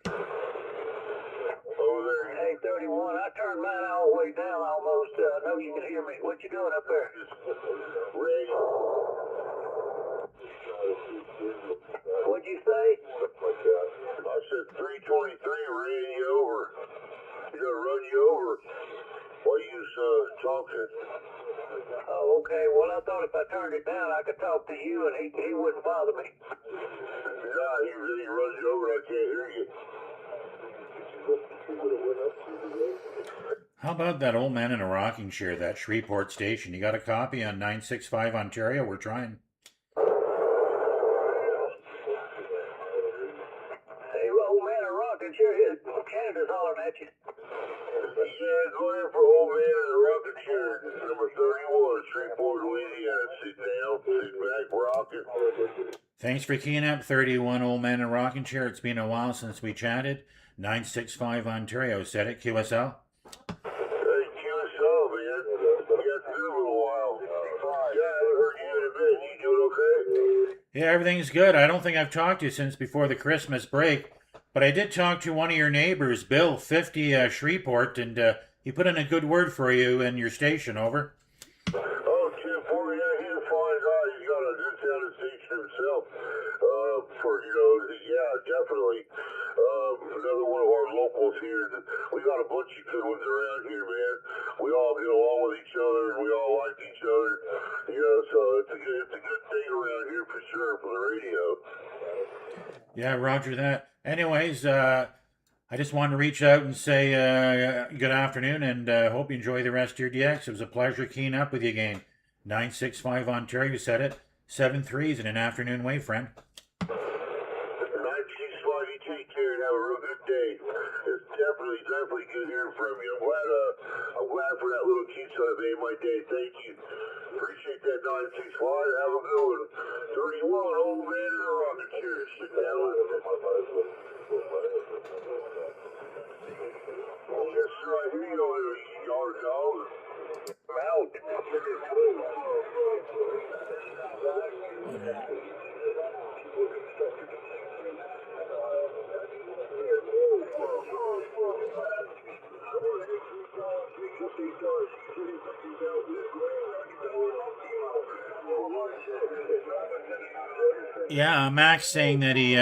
Over there. 831. I turned mine all the way down almost. I know you can hear me. What you doing up there? Rig. What'd you say? I said 323 ran you over. You gonna run you over. Why you talking? Oh, okay. Well, I thought if I turned it down, I could talk to you and he wouldn't bother me. Nah, he really runs you over. I can't hear you. How about that old man in a rocking chair, that Shreveport station? You got a copy on 965 Ontario? We're trying. Hey, old man at you. Yeah, go ahead for old man in the rocking chair. Number 31, Shreveport, Louisiana. Sit down, sit back, rocking. Thanks for keying up 31 Old Man in a Rocking Chair. It's been a while since we chatted. 965 Ontario. Said it, QSL. Hey, QSL, man. You got through a little while. Yeah, I haven't heard you in a bit. You doing okay? Yeah, everything's good. I don't think I've talked to you since before the Christmas break, but I did talk to one of your neighbors, Bill, 50 Shreveport, and he put in a good word for you and your station, over. Oh, Tim, for me, yeah, he's a fine guy. He's got a good sound station himself. Yeah, definitely. Another one of our locals here. We got a bunch of good ones around here, man. We all get along with each other, and we all like each other. So it's a good thing around here for sure for the radio. Yeah, roger that. Anyways, I just wanted to reach out and say good afternoon, and hope you enjoy the rest of your DX. It was a pleasure keying up with you again. 965 Ontario, said it. 7-3s in an afternoon way, friend. 965, you take care and have a real good day. It's definitely good hearing from you. I'm glad for that little key son made my day. Thank you. Appreciate that 965. Have a good one. 31, old man in a rocking chair. Sit down with him. Oh, yes, sir. I hear you over there, you yard dog. I'm out. Yeah, Max saying that he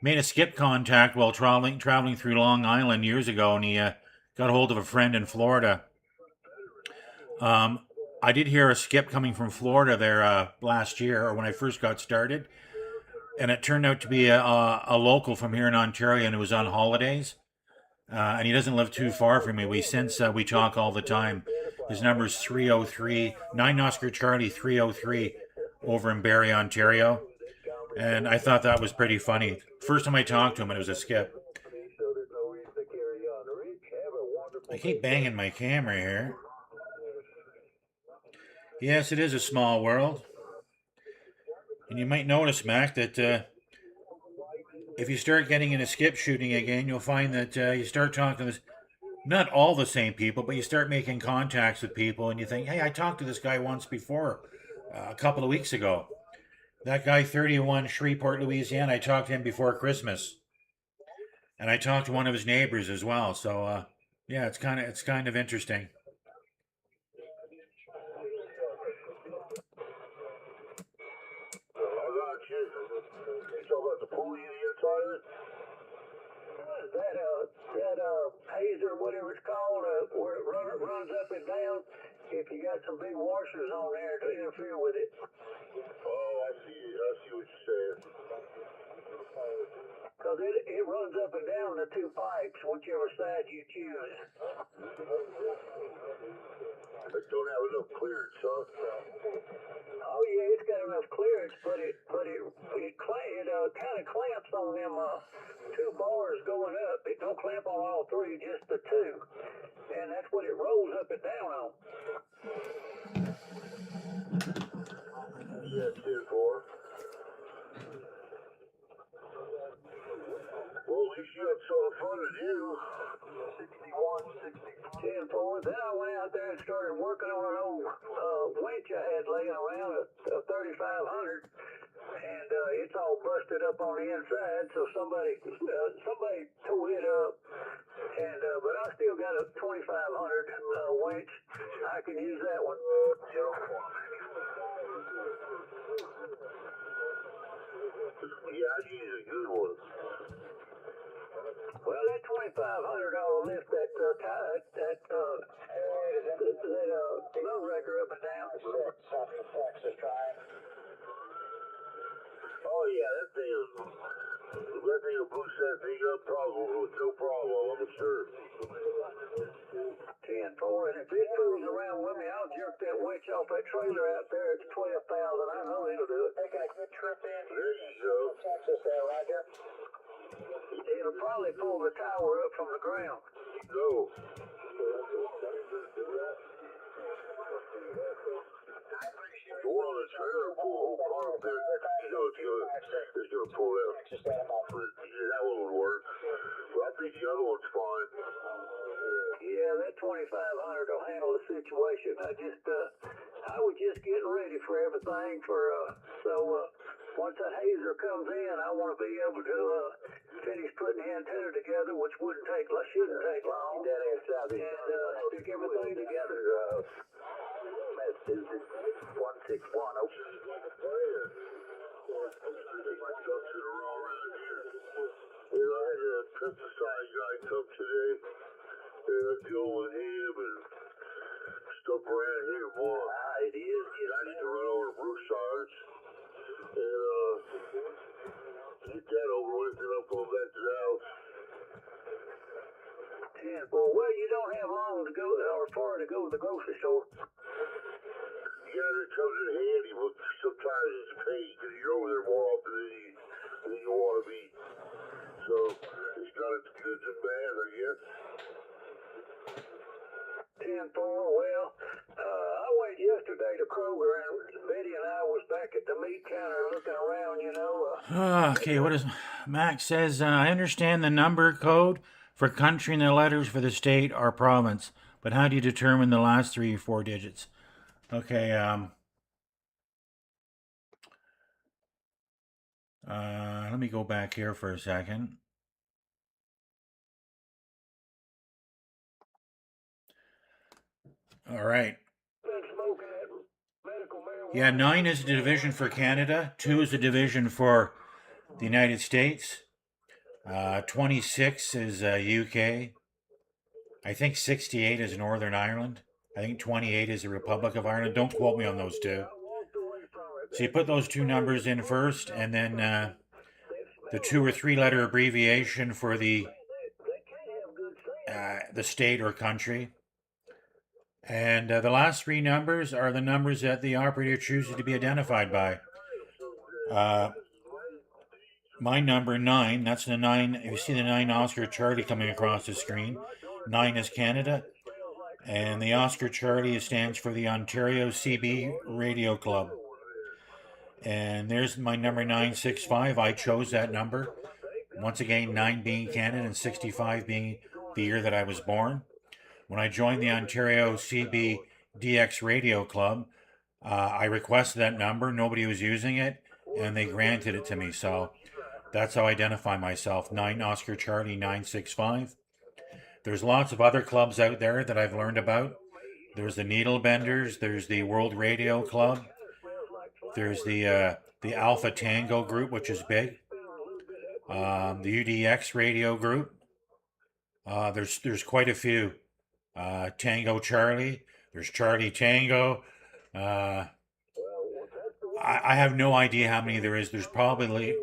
made a skip contact while traveling through Long Island years ago, and he got hold of a friend in Florida. I did hear a skip coming from Florida there last year, or when I first got started, and it turned out to be a local from here in Ontario, and it was on holidays. And he doesn't live too far from me. We talk all the time. His number is 303 9 Oscar Charlie 303 over in Barrie, Ontario. And I thought that was pretty funny. First time I talked to him, and it was a skip. I keep banging my camera here. Yes, it is a small world. And you might notice, Mac, that if you start getting into skip shooting again, you'll find that you start talking to this, not all the same people, but you start making contacts with people, and you think, hey, I talked to this guy once before, a couple of weeks ago. That guy, 31, Shreveport, Louisiana, I talked to him before Christmas. And I talked to one of his neighbors as well. So, yeah, it's kind of interesting. That hazer, whatever it's called, where it runs up and down, if you got some big washers on there to interfere with it. Oh, I see what you're saying. Because it runs up and down the two pipes, whichever side you choose. They don't have enough clearance, huh? Oh yeah, it's got enough clearance, but it kind of clamps on them two bars going up. It don't clamp on all three, just the two, and that's what it rolls up and down on. Yeah, 10-4. Well, at least you had something fun to do. 10-4. Then I went out there and started working on an old winch I had laying around, a 3500, and it's all busted up on the inside. So somebody tore it up, and but I still got a 2500 winch. I can use that one. Yeah, I use a good one. Well, that 2500 will lift that load wrecker up and down. Oh yeah, that thing will boost that thing up with no problem, I'm sure. 10-4, and if it moves around with me, I'll jerk that winch off that trailer out there. It's 12,000. I know it'll do it. Taking a good trip in. There you go. Texas there, Roger. It'll probably pull the tower up from the ground. No. The one on the trailer pull the whole car up there. It's gonna pull out. Yeah, that one would work. But I think the other one's fine. Yeah, that 2500 will handle the situation. I was just getting ready for everything once that hazer comes in, I want to be able to finish putting the antenna together, which shouldn't take long. And stick everything together. That's 1610. I had a pesticide guy come today, and I deal with him and stuff around here more. It is. I need to run over to Broussard's and get that over with, and I'll go back to the house. Yeah, well, you don't have long to go or far to go to the grocery store. Yeah, it comes in handy, but sometimes it's a pain because you're over there more often than you want to be. So it's got its goods and bad, I guess. 10-4, well, I went yesterday to Kroger, and Betty and I was back at the meat counter looking around, Okay, what is Max says? I understand the number code for country and the letters for the state or province, but how do you determine the last 3 or 4 digits? Okay, let me go back here for a second. All right. Yeah, 9 is the division for Canada. 2 is the division for the United States. 26 is UK. I think 68 is Northern Ireland. I think 28 is the Republic of Ireland. Don't quote me on those two. So you put those 2 numbers in first, and then the 2 or 3 letter abbreviation for the state or country. And the last 3 numbers are the numbers that the operator chooses to be identified by. My number 9, that's the 9. You see the 9 Oscar Charlie coming across the screen. 9 is Canada. And the Oscar Charlie stands for the Ontario CB Radio Club. And there's my number 965. I chose that number. Once again, 9 being Canada and 65 being the year that I was born. When I joined the Ontario CB DX Radio Club, I requested that number. Nobody was using it, and they granted it to me. So that's how I identify myself. 9 Oscar Charlie 965. There's lots of other clubs out there that I've learned about. There's the Needle Benders. There's the World Radio Club. There's the Alpha Tango group, which is big. The UDX Radio group. There's quite a few. Tango Charlie. There's Charlie Tango. I have no idea how many there is. There's probably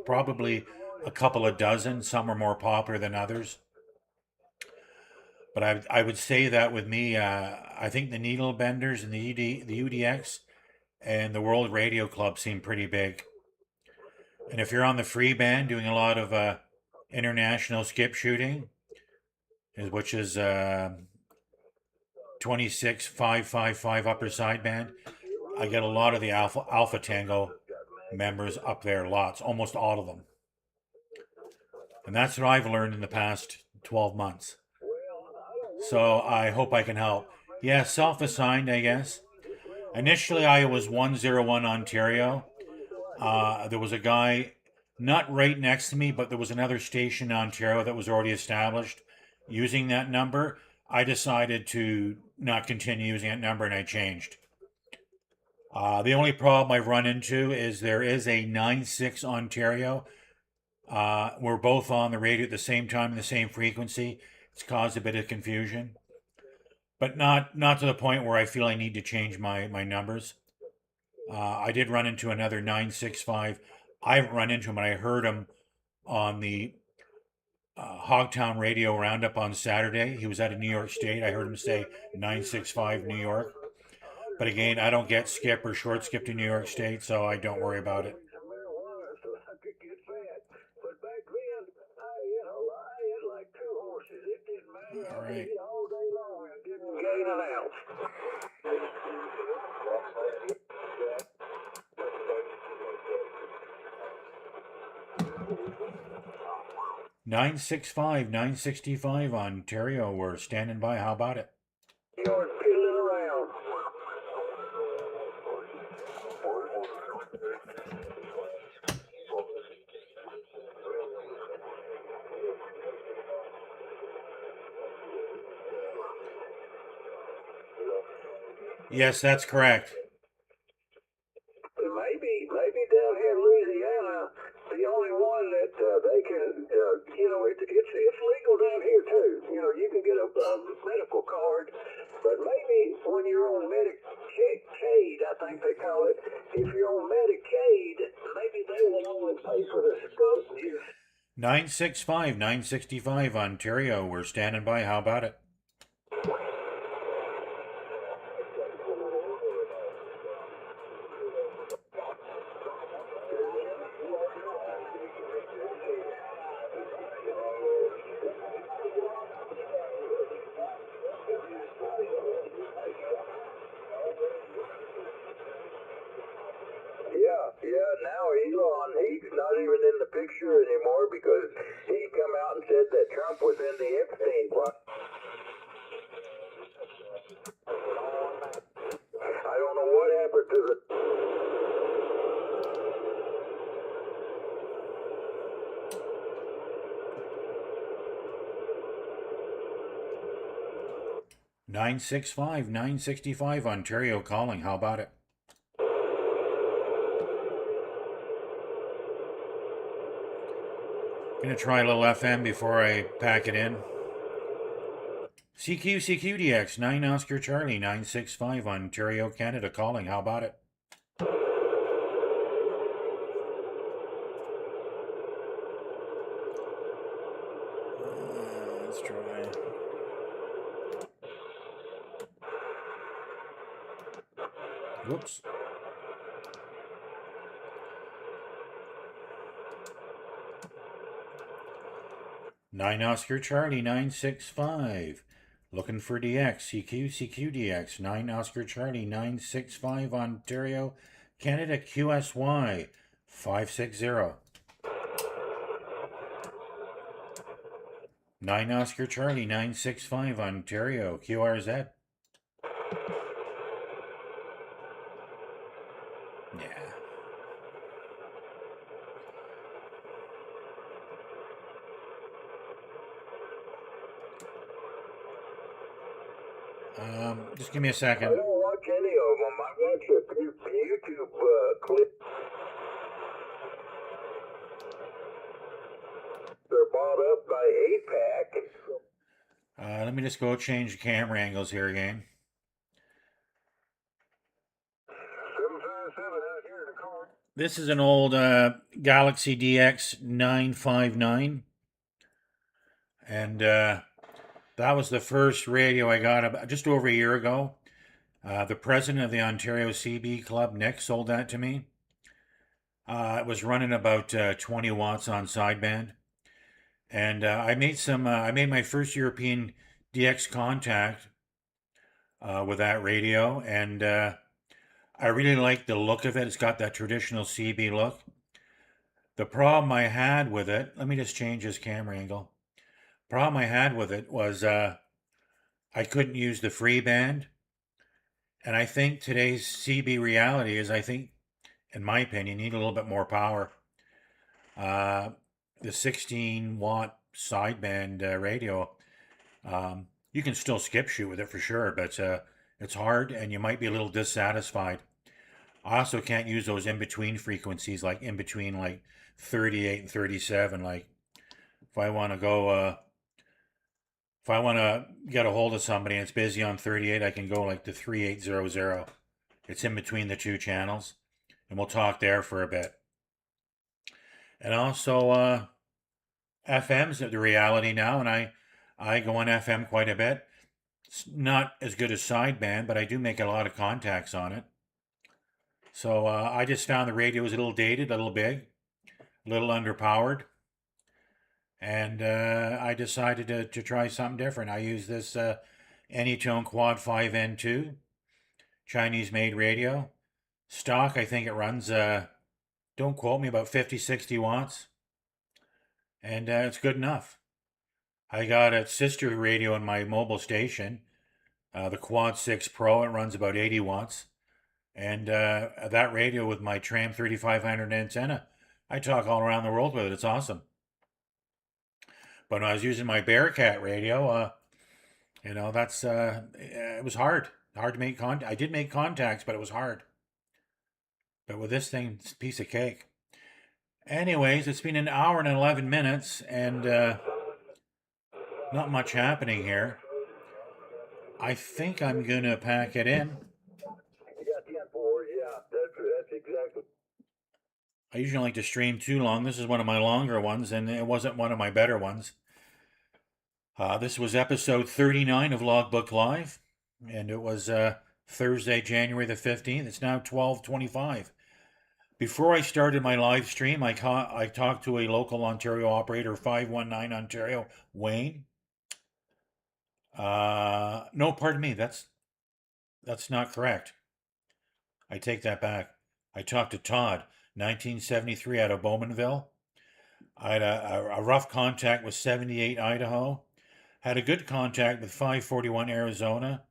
a couple of dozen. Some are more popular than others. But I would say that with me, I think the Needle Benders and the UDX and the World Radio Club seem pretty big. And if you're on the free band doing a lot of international skip shooting, which is 26555 upper sideband, I get a lot of the Alpha Tango members up there, lots, almost all of them. And that's what I've learned in the past 12 months. So I hope I can help. Yeah, self-assigned, I guess. Initially, I was 101 Ontario. There was a guy not right next to me, but there was another station in Ontario that was already established using that number. I decided to not continue using that number, and I changed. The only problem I've run into is there is a 96 Ontario. We're both on the radio at the same time and the same frequency. It's caused a bit of confusion, but not to the point where I feel I need to change my numbers. I did run into another 965. I haven't run into him, but I heard him on the Hogtown Radio Roundup on Saturday. He was out of New York State. I heard him say 965 New York. But again, I don't get skip or short skip to New York State, so I don't worry about it. right. All day long and didn't gain an ounce. 965, 965 Ontario. We're standing by. How about it? You're piddling around. Yes, that's correct. Maybe down here in Louisiana, the only one that they can, it's legal down here too. You can get a medical card, but maybe when you're on Medicaid, I think they call it, if you're on Medicaid, maybe they will only pay for the skunk juice. 965, 965 Ontario. We're standing by. How about it? Yeah, now Elon, he's not even in the picture anymore because he come out and said that Trump was in the Epstein plot. I don't know what happened to the... 965, 965 Ontario calling. How about it? Gonna try a little FM before I pack it in. CQDX 9 Oscar Charlie 965 Ontario, Canada calling. How about it? Let's try. Whoops. Nine Oscar Charlie 965. Looking for DX. CQDX 9 Oscar Charlie 965 Ontario, Canada, QSY 560. 9 Oscar Charlie 965 Ontario, QRZ. Yeah. Just give me a second. I don't watch any of them. I watch a few YouTube clips. They're bought up by APAC. Let me just go change the camera angles here again. 757 out here in the car. This is an old Galaxy DX 959. And that was the first radio I got about just over a year ago. The president of the Ontario CB Club, Nick, sold that to me. It was running about 20 watts on sideband. And I made my first European DX contact with that radio. And I really like the look of it. It's got that traditional CB look. The problem I had with it, let me just change this camera angle. Problem I had with it was I couldn't use the free band. And I think today's CB reality is, in my opinion, you need a little bit more power. The 16 watt sideband radio, you can still skip shoot with it for sure, but it's hard and you might be a little dissatisfied. I also can't use those in-between frequencies, like in between like 38 and 37. Like if I want to get a hold of somebody and it's busy on 38, I can go like to 3800. It's in between the two channels, and we'll talk there for a bit. And also, FM's the reality now, and I go on FM quite a bit. It's not as good as sideband, but I do make a lot of contacts on it. So I just found the radio was a little dated, a little big, a little underpowered. and I decided to try something different. I use this Anytone Quad 5N2 Chinese-made radio. Stock, I think it runs, don't quote me, about 50, 60 watts. And it's good enough. I got a sister radio in my mobile station, the Quad 6 Pro. It runs about 80 watts. And that radio with my Tram 3500 antenna, I talk all around the world with it. It's awesome. But when I was using my Bearcat radio, that's it was hard to make contact. I did make contacts, but it was hard. But with this thing, it's a piece of cake. Anyways, it's been an hour and 11 minutes, and not much happening here. I think I'm going to pack it in. That's exactly. I usually like to stream too long. This is one of my longer ones, and it wasn't one of my better ones. This was episode 39 of Logbook Live, and it was Thursday, January the 15th. It's now 12:25. Before I started my live stream, I talked to a local Ontario operator, 519 Ontario, Wayne. No, pardon me. That's not correct. I take that back. I talked to Todd, 1973, out of Bowmanville. I had a rough contact with 78 Idaho. Had a good contact with 541 Arizona.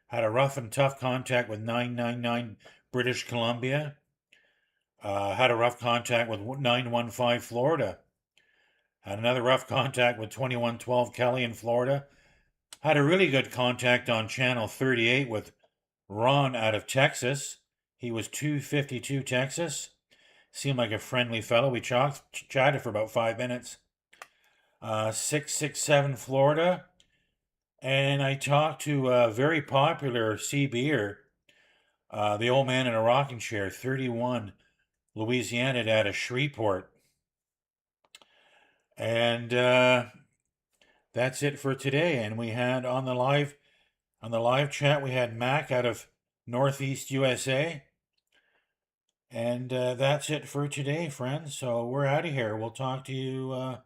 Had a rough and tough contact with 999 British Columbia. Had a rough contact with 915 Florida. Had another rough contact with 2112 Kelly in Florida. Had a really good contact on channel 38 with Ron out of Texas. He was 252 Texas. Seemed like a friendly fellow. We chatted for about 5 minutes. 667 Florida. And I talked to a very popular CBer, the old man in a rocking chair, 31 Louisiana, out of Shreveport. And that's it for today. And we had on the live chat, we had Mac out of Northeast USA. And that's it for today, friends. So we're out of here. We'll talk to you.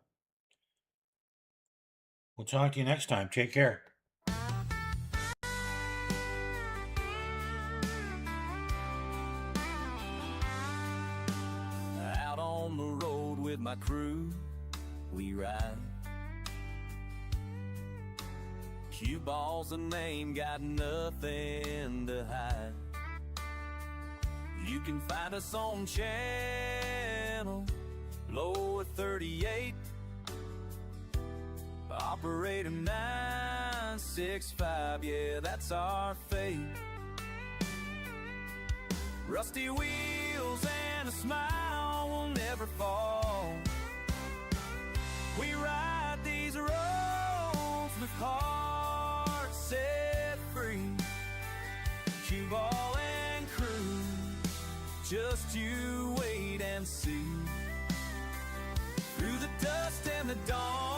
We'll talk to you next time. Take care. Out on the road with my crew, we ride. Cue balls and name, got nothing to hide. You can find us on channel lower 38, operator 965, yeah, that's our fate. Rusty wheels and a smile will never fall. We ride these roads with hearts set free. Cue ball and crew, just you wait and see. Through the dust and the dawn,